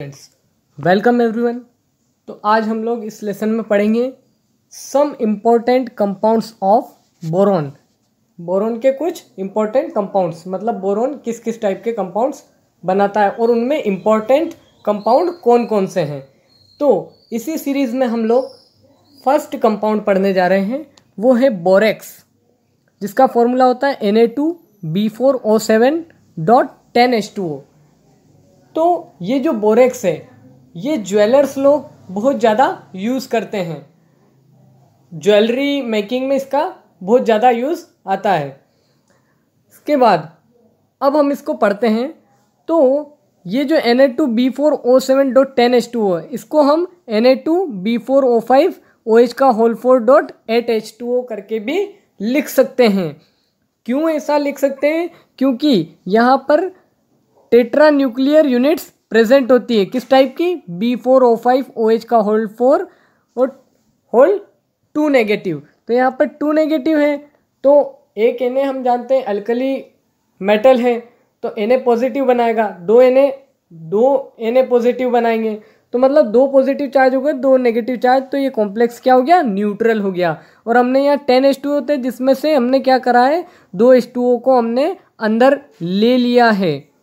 Friends, welcome everyone. तो आज हम लोग इस लेसन में पढ़ेंगे some important compounds of boron. Boron के कुछ इम्पोर्टेंट कंपाउंड्स, मतलब बोरोन किस किस टाइप के कंपाउंड्स बनाता है और उनमें इम्पोर्टेंट कंपाउंड कौन कौन से हैं। तो इसी सीरीज़ में हम लोग फर्स्ट कंपाउंड पढ़ने जा रहे हैं, वो है बोरेक्स, जिसका फॉर्मूला होता है Na2B4O7.10H2O। तो ये जो बोरेक्स है, ये ज्वेलर्स लोग बहुत ज़्यादा यूज़ करते हैं, ज्वेलरी मेकिंग में इसका बहुत ज़्यादा यूज़ आता है। इसके बाद अब हम इसको पढ़ते हैं। तो ये जो Na2B4O7.10H2O है, इसको हम Na2B4O5OH4.8H2O करके भी लिख सकते हैं। क्यों ऐसा लिख सकते हैं? क्योंकि यहाँ पर टेट्रा न्यूक्लियर यूनिट्स प्रेजेंट होती है, किस टाइप की? B4O5OH4 और होल 2 नेगेटिव। तो यहाँ पर 2 नेगेटिव है, तो एक Na हम जानते हैं अल्कली मेटल है, तो Na पॉजिटिव बनाएगा, दो Na पॉजिटिव बनाएंगे, तो मतलब 2 पॉजिटिव चार्ज हो गए, 2 नेगेटिव चार्ज, तो ये कॉम्प्लेक्स क्या हो गया? न्यूट्रल हो गया। और हमने यहाँ 10H2O होते हैं, जिसमें से हमने क्या करा है? 2H2O को हमने अंदर ले लिया है,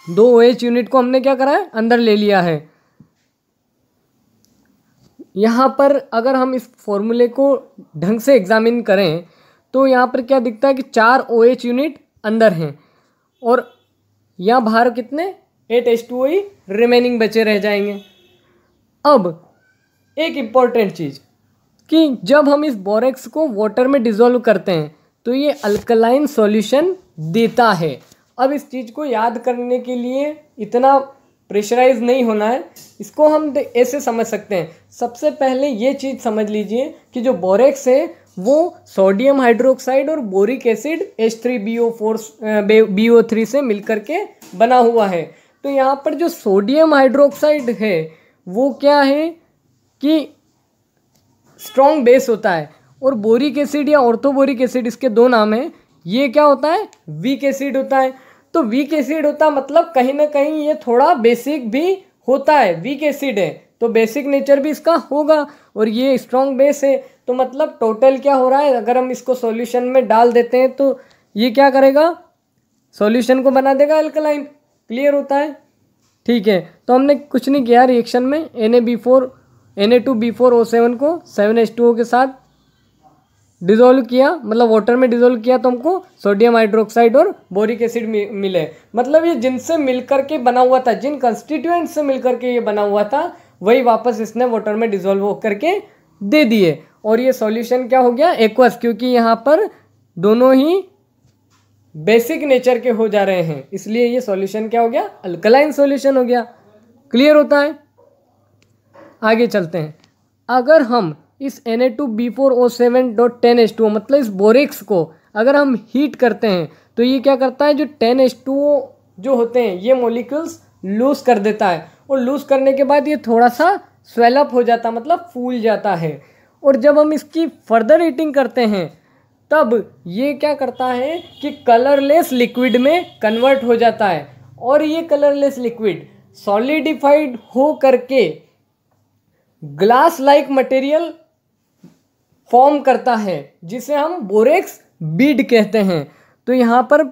2 OH यूनिट को हमने क्या करा है? अंदर ले लिया है। यहाँ पर अगर हम इस फॉर्मूले को ढंग से एग्जामिन करें तो यहाँ पर क्या दिखता है कि 4 OH यूनिट अंदर हैं और यहाँ बाहर कितने? 8H2O ही रिमेनिंग बचे रह जाएंगे। अब एक इम्पॉर्टेंट चीज़ कि जब हम इस बोरेक्स को वाटर में डिसॉल्व करते हैं तो ये अल्कलाइन सॉल्यूशन देता है। अब इस चीज़ को याद करने के लिए इतना प्रेशराइज नहीं होना है, इसको हम ऐसे समझ सकते हैं। सबसे पहले ये चीज़ समझ लीजिए कि जो बोरेक्स है वो सोडियम हाइड्रोक्साइड और बोरिक एसिड H3BO3 से मिलकर के बना हुआ है। तो यहाँ पर जो सोडियम हाइड्रोक्साइड है वो क्या है कि स्ट्रॉन्ग बेस होता है, और बोरिक एसिड या ऑर्थोबोरिक एसिड, इसके 2 नाम हैं, ये क्या होता है? वीक एसिड होता है। तो वीक एसिड होता मतलब कहीं ना कहीं ये थोड़ा बेसिक भी होता है। वीक एसिड है तो बेसिक नेचर भी इसका होगा, और ये स्ट्रॉन्ग बेस है, तो मतलब टोटल क्या हो रहा है? अगर हम इसको सॉल्यूशन में डाल देते हैं तो ये क्या करेगा? सॉल्यूशन को बना देगा अल्कलाइन। क्लियर होता है? ठीक है, तो हमने कुछ नहीं किया, रिएक्शन में Na2B4O7 को 7H2O के साथ डिज़ोल्व किया, मतलब वाटर में डिज़ोल्व किया, तो हमको सोडियम हाइड्रोक्साइड और बोरिक एसिड मिले। मतलब ये जिनसे मिलकर के बना हुआ था, जिन कंस्टिट्यूएंट से मिलकर के ये बना हुआ था, वही वापस इसने वाटर में डिज़ोल्व होकर के दे दिए, और ये सॉल्यूशन क्या हो गया? एक्वस, क्योंकि यहाँ पर दोनों ही बेसिक नेचर के हो जा रहे हैं, इसलिए ये सॉल्यूशन क्या हो गया? अल्कलाइन सॉल्यूशन हो गया। क्लियर होता है? आगे चलते हैं। अगर हम इस Na2B4O7.10H2O मतलब इस बोरेक्स को अगर हम हीट करते हैं तो ये क्या करता है? जो 10H2O जो होते हैं ये मॉलिक्यूल्स लूज कर देता है, और लूज करने के बाद ये थोड़ा सा स्वेलअप हो जाता, मतलब फूल जाता है। और जब हम इसकी फर्दर हीटिंग करते हैं तब ये क्या करता है कि कलरलेस लिक्विड में कन्वर्ट हो जाता है, और ये कलरलेस लिक्विड सॉलिडिफाइड हो करके ग्लास लाइक मटेरियल फॉर्म करता है, जिसे हम बोरेक्स बीड कहते हैं। तो यहाँ पर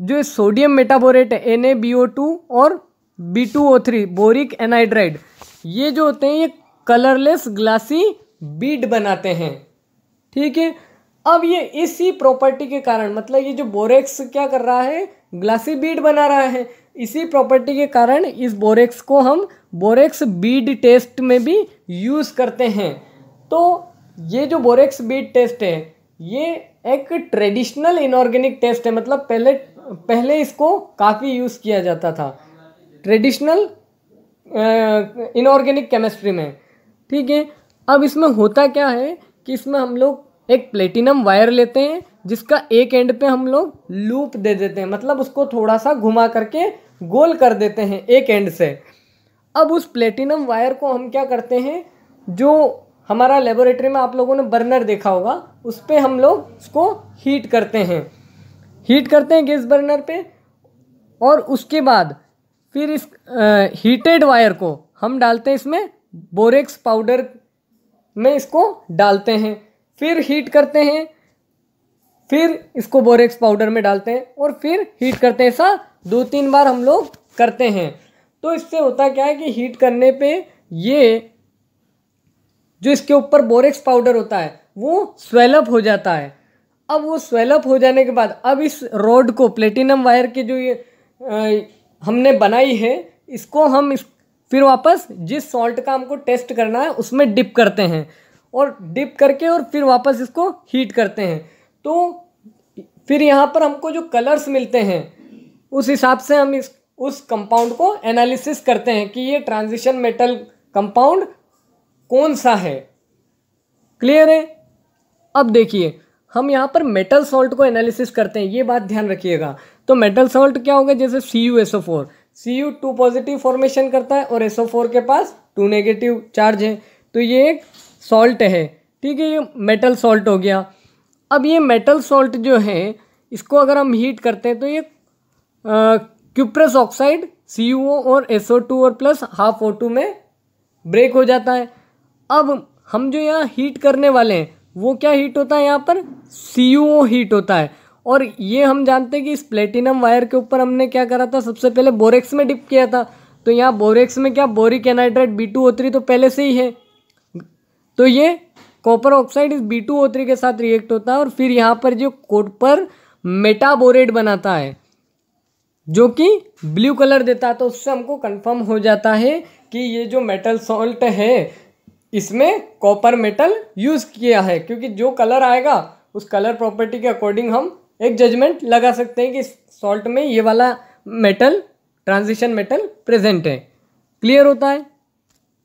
जो सोडियम मेटाबोरेट है NaBO2 और B2O3 बोरिक एनाइड्राइड, ये जो होते हैं ये कलरलेस ग्लासी बीड बनाते हैं। ठीक है, अब ये इसी प्रॉपर्टी के कारण, मतलब ये जो बोरेक्स क्या कर रहा है? ग्लासी बीड बना रहा है। इसी प्रॉपर्टी के कारण इस बोरेक्स को हम बोरेक्स बीड टेस्ट में भी यूज़ करते हैं। तो ये जो बोरेक्स बीड टेस्ट है ये एक ट्रेडिशनल इनऑर्गेनिक टेस्ट है, मतलब पहले इसको काफ़ी यूज़ किया जाता था ट्रेडिशनल इनऑर्गेनिक केमिस्ट्री में। ठीक है, अब इसमें होता क्या है कि इसमें हम लोग एक प्लेटिनम वायर लेते हैं, जिसका एक एंड पे हम लोग लूप दे देते हैं, मतलब उसको थोड़ा सा घुमा करके गोल कर देते हैं एक एंड से। अब उस प्लेटिनम वायर को हम क्या करते हैं? जो हमारा लेबोरेटरी में आप लोगों ने बर्नर देखा होगा, उस पर हम लोग उसको हीट करते हैं गैस बर्नर पे, और उसके बाद फिर इस हीटेड वायर को हम डालते हैं इसमें बोरेक्स पाउडर में, इसको डालते हैं, फिर हीट करते हैं, फिर इसको बोरेक्स पाउडर में डालते हैं और फिर हीट करते हैं। ऐसा 2-3 बार हम लोग करते हैं। तो इससे होता क्या है कि हीट करने पे ये जो इसके ऊपर बोरेक्स पाउडर होता है वो स्वेलअप हो जाता है। अब वो स्वेलअप हो जाने के बाद अब इस रॉड को, प्लेटिनम वायर की जो ये हमने बनाई है, इसको हम फिर वापस जिस सॉल्ट का हमको टेस्ट करना है उसमें डिप करते हैं और डिप करके और फिर वापस इसको हीट करते हैं। तो फिर यहाँ पर हमको जो कलर्स मिलते हैं उस हिसाब से हम उस कंपाउंड को एनालिसिस करते हैं कि ये ट्रांजिशन मेटल कंपाउंड कौन सा है। क्लियर है? अब देखिए हम यहाँ पर मेटल सॉल्ट को एनालिसिस करते हैं, ये बात ध्यान रखिएगा। तो मेटल सॉल्ट क्या होगा, जैसे CuSO4, Cu 2 पॉजिटिव फॉर्मेशन करता है और SO4 के पास 2 नेगेटिव चार्ज है, तो ये एक सॉल्ट है। ठीक है, ये मेटल सॉल्ट हो गया। अब ये मेटल सॉल्ट जो है इसको अगर हम हीट करते हैं तो ये क्यूप्रस ऑक्साइड CuO और SO2 और प्लस हाफ O2 में ब्रेक हो जाता है। अब हम जो यहाँ हीट करने वाले हैं वो क्या हीट होता है, यहाँ पर CuO हीट होता है। और ये हम जानते हैं कि इस प्लेटिनम वायर के ऊपर हमने क्या करा था, सबसे पहले बोरेक्स में डिप किया था। तो यहाँ बोरेक्स में क्या, बोरिक एनाइड्राइड B2O3 तो पहले से ही है, तो ये कॉपर ऑक्साइड इस B2O3 के साथ रिएक्ट होता है और फिर यहाँ पर जो कॉपर मेटाबोरेट बनाता है जो कि ब्लू कलर देता है। तो उससे हमको कंफर्म हो जाता है कि ये जो मेटल सॉल्ट है इसमें कॉपर मेटल यूज किया है, क्योंकि जो कलर आएगा उस कलर प्रॉपर्टी के अकॉर्डिंग हम एक जजमेंट लगा सकते हैं कि सॉल्ट में ये वाला मेटल, ट्रांजिशन मेटल प्रेजेंट है। क्लियर होता है?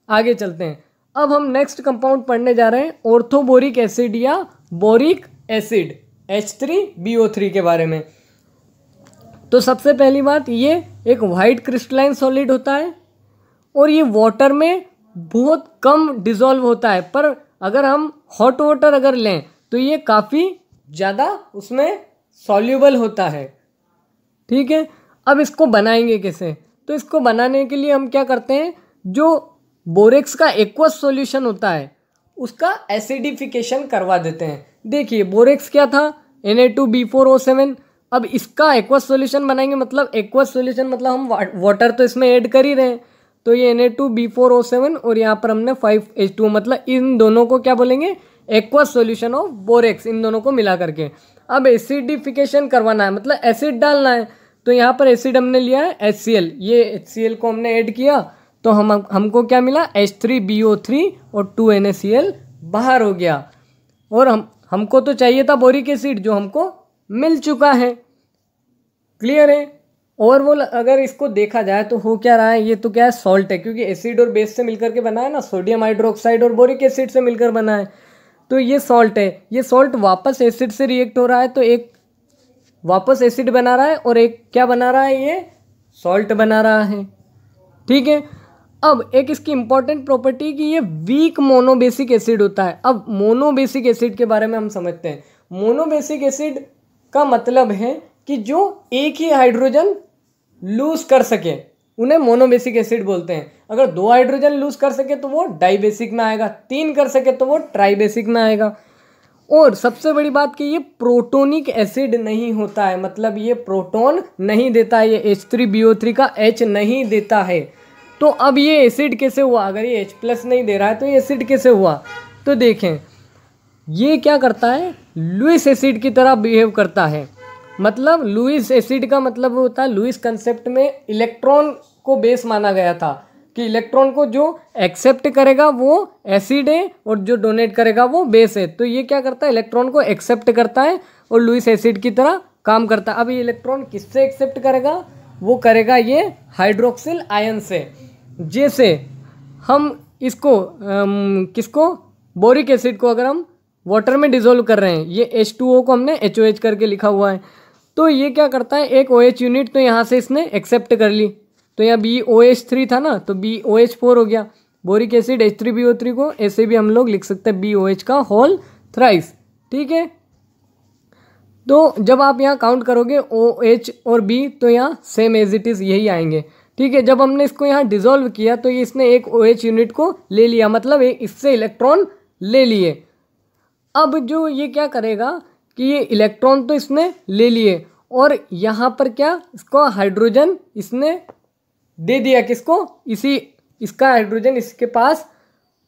आगे चलते हैं। अब हम नेक्स्ट कंपाउंड पढ़ने जा रहे हैं ऑर्थोबोरिक एसिड या बोरिक एसिड H3BO3 के बारे में। तो सबसे पहली बात, ये एक वाइट क्रिस्टलाइन सॉलिड होता है और ये वाटर में बहुत कम डिसॉल्व होता है, पर अगर हम हॉट वाटर अगर लें तो ये काफ़ी ज़्यादा उसमें सॉल्यूबल होता है। ठीक है, अब इसको बनाएंगे कैसे? तो इसको बनाने के लिए हम क्या करते हैं, जो बोरेक्स का एक्वस सॉल्यूशन होता है उसका एसिडिफिकेशन करवा देते हैं। देखिए बोरेक्स क्या था, Na2B4O7। अब इसका एक्वस सॉल्यूशन बनाएंगे, मतलब एक्वस सॉल्यूशन मतलब हम वाटर तो इसमें ऐड कर ही रहे हैं। तो ये Na2B4O7 और यहाँ पर हमने 5H2, मतलब इन दोनों को क्या बोलेंगे, एक्वस सॉल्यूशन ऑफ बोरेक्स, इन दोनों को मिला करके। अब एसिडिफिकेशन करवाना है, मतलब एसिड डालना है। तो यहाँ पर एसिड हमने लिया है HCl, ये HCl को हमने ऐड किया तो हमको क्या मिला, H3BO3 और 2 NaCl बाहर हो गया। और हमको तो चाहिए था बोरिक एसिड, जो हमको मिल चुका है। क्लियर है? ओवरऑल अगर इसको देखा जाए तो हो क्या रहा है, ये तो क्या है, सॉल्ट है, क्योंकि एसिड और बेस से मिलकर के बना है ना, सोडियम हाइड्रोक्साइड और बोरिक एसिड से मिलकर बना है, तो ये सॉल्ट है। ये सॉल्ट वापस एसिड से रिएक्ट हो रहा है, तो एक वापस एसिड बना रहा है और एक क्या बना रहा है, ये सॉल्ट बना रहा है। ठीक है, अब एक इसकी इंपॉर्टेंट प्रॉपर्टी कि ये वीक मोनोबेसिक एसिड होता है। अब मोनोबेसिक एसिड के बारे में हम समझते हैं। मोनोबेसिक एसिड का मतलब है कि जो एक ही हाइड्रोजन लूज कर सके उन्हें मोनोबेसिक एसिड बोलते हैं। अगर 2 हाइड्रोजन लूज कर सके तो वो डाइबेसिक में आएगा, 3 कर सके तो वो ट्राइबेसिक में आएगा। और सबसे बड़ी बात कि ये प्रोटोनिक एसिड नहीं होता है, मतलब ये प्रोटॉन नहीं देता है, ये H3BO3 का H नहीं देता है। तो अब ये एसिड कैसे हुआ, अगर ये H+ नहीं दे रहा है तो ये एसिड कैसे हुआ? तो देखें ये क्या करता है, लुईस एसिड की तरह बिहेव करता है। मतलब लुईस एसिड का मतलब होता है, लुईस कंसेप्ट में इलेक्ट्रॉन को बेस माना गया था कि इलेक्ट्रॉन को जो एक्सेप्ट करेगा वो एसिड है और जो डोनेट करेगा वो बेस है। तो ये क्या करता है, इलेक्ट्रॉन को एक्सेप्ट करता है और लुईस एसिड की तरह काम करता है। अब ये इलेक्ट्रॉन किससे एक्सेप्ट करेगा, वो करेगा ये हाइड्रोक्सिल आयन से। जैसे हम इसको किसको, बोरिक एसिड को अगर हम वाटर में डिसॉल्व कर रहे हैं, ये H2O को हमने HOH करके लिखा हुआ है, तो ये क्या करता है, एक OH यूनिट तो यहाँ से इसने एक्सेप्ट कर ली, तो यहाँ BOH3 था ना, तो BOH4 हो गया। बोरिक एसिड H3BO3 को ऐसे भी हम लोग लिख सकते हैं BOH का होल थ्राइस। ठीक है, तो जब आप यहाँ काउंट करोगे OH और B तो यहाँ सेम एज इट इज़ यही आएंगे। ठीक है। जब हमने इसको यहाँ डिसॉल्व किया तो ये इसने एक OH यूनिट को ले लिया, मतलब इससे इलेक्ट्रॉन ले लिए। अब जो ये क्या करेगा कि ये इलेक्ट्रॉन तो इसने ले लिए और यहाँ पर क्या इसको हाइड्रोजन इसने दे दिया, किसको, इसका हाइड्रोजन इसके पास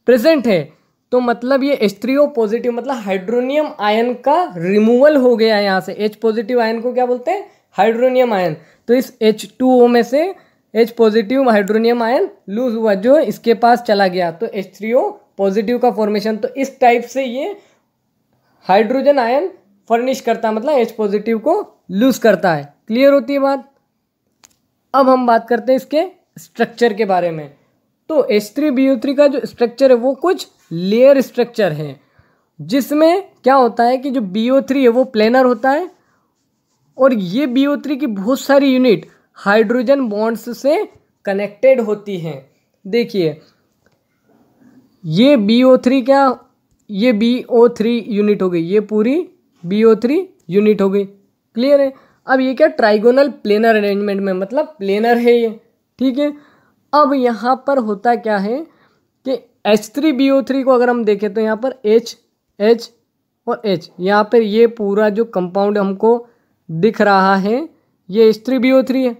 प्रेजेंट है। तो मतलब ये H3O पॉजिटिव मतलब हाइड्रोनियम आयन का रिमूवल हो गया यहाँ से। H पॉजिटिव आयन को क्या बोलते हैं, हाइड्रोनियम आयन। तो इस H2O में से H positive hydronium ion lose हुआ जो इसके पास चला गया, तो H3O पॉजिटिव का फॉर्मेशन। तो इस टाइप से ये हाइड्रोजन आयन फर्निश करता है, मतलब H पॉजिटिव को लूज करता है। क्लियर होती है बात। अब हम बात करते हैं इसके स्ट्रक्चर के बारे में। तो H3BO3 का जो स्ट्रक्चर है वो कुछ लेयर स्ट्रक्चर है, जिसमें क्या होता है कि जो BO3 है वो प्लेनर होता है और ये BO3 की बहुत सारी यूनिट हाइड्रोजन बॉन्ड्स से कनेक्टेड होती हैं। देखिए ये BO3 क्या, ये BO3 यूनिट हो गई, ये पूरी BO3 यूनिट हो गई। क्लियर है। अब ये क्या ट्राइगोनल प्लेनर अरेंजमेंट में, मतलब प्लेनर है ये, ठीक है। अब यहाँ पर होता क्या है कि H3BO3 को अगर हम देखें तो यहाँ पर H H और H, यहाँ पर ये पूरा जो कंपाउंड हमको दिख रहा है ये H3BO3 है।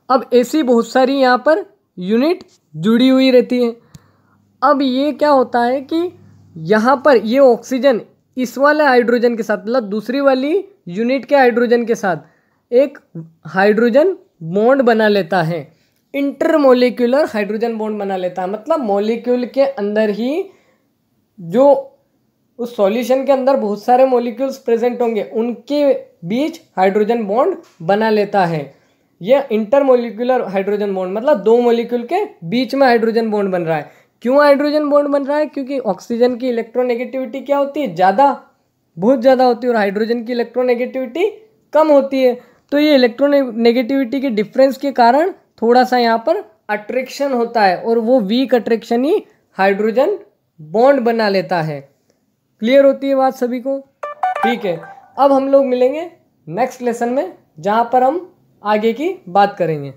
अब ऐसी बहुत सारी यहाँ पर यूनिट जुड़ी हुई रहती है। अब ये क्या होता है कि यहाँ पर ये ऑक्सीजन इस वाले हाइड्रोजन के साथ, मतलब दूसरी वाली यूनिट के हाइड्रोजन के साथ एक हाइड्रोजन बॉन्ड बना लेता है, इंटरमोलिक्यूलर हाइड्रोजन बॉन्ड बना लेता है। मतलब मॉलिक्यूल के अंदर ही जो उस सॉल्यूशन के अंदर बहुत सारे मॉलिक्यूल्स प्रेजेंट होंगे उनके बीच हाइड्रोजन बॉन्ड बना लेता है। यह इंटरमोलिक्यूलर हाइड्रोजन बॉन्ड मतलब दो मॉलिक्यूल के बीच में हाइड्रोजन बॉन्ड बन रहा है। क्यों हाइड्रोजन बॉन्ड बन रहा है? क्योंकि ऑक्सीजन की इलेक्ट्रोनेगेटिविटी क्या होती है, ज़्यादा, बहुत ज़्यादा होती है और हाइड्रोजन की इलेक्ट्रोनेगेटिविटी कम होती है। तो ये इलेक्ट्रोनेगेटिविटी के डिफरेंस के कारण थोड़ा सा यहाँ पर अट्रैक्शन होता है और वो वीक अट्रैक्शन ही हाइड्रोजन बॉन्ड बना लेता है। क्लियर होती है बात सभी को? ठीक है। अब हम लोग मिलेंगे नेक्स्ट लेसन में जहाँ पर हम आगे की बात करेंगे।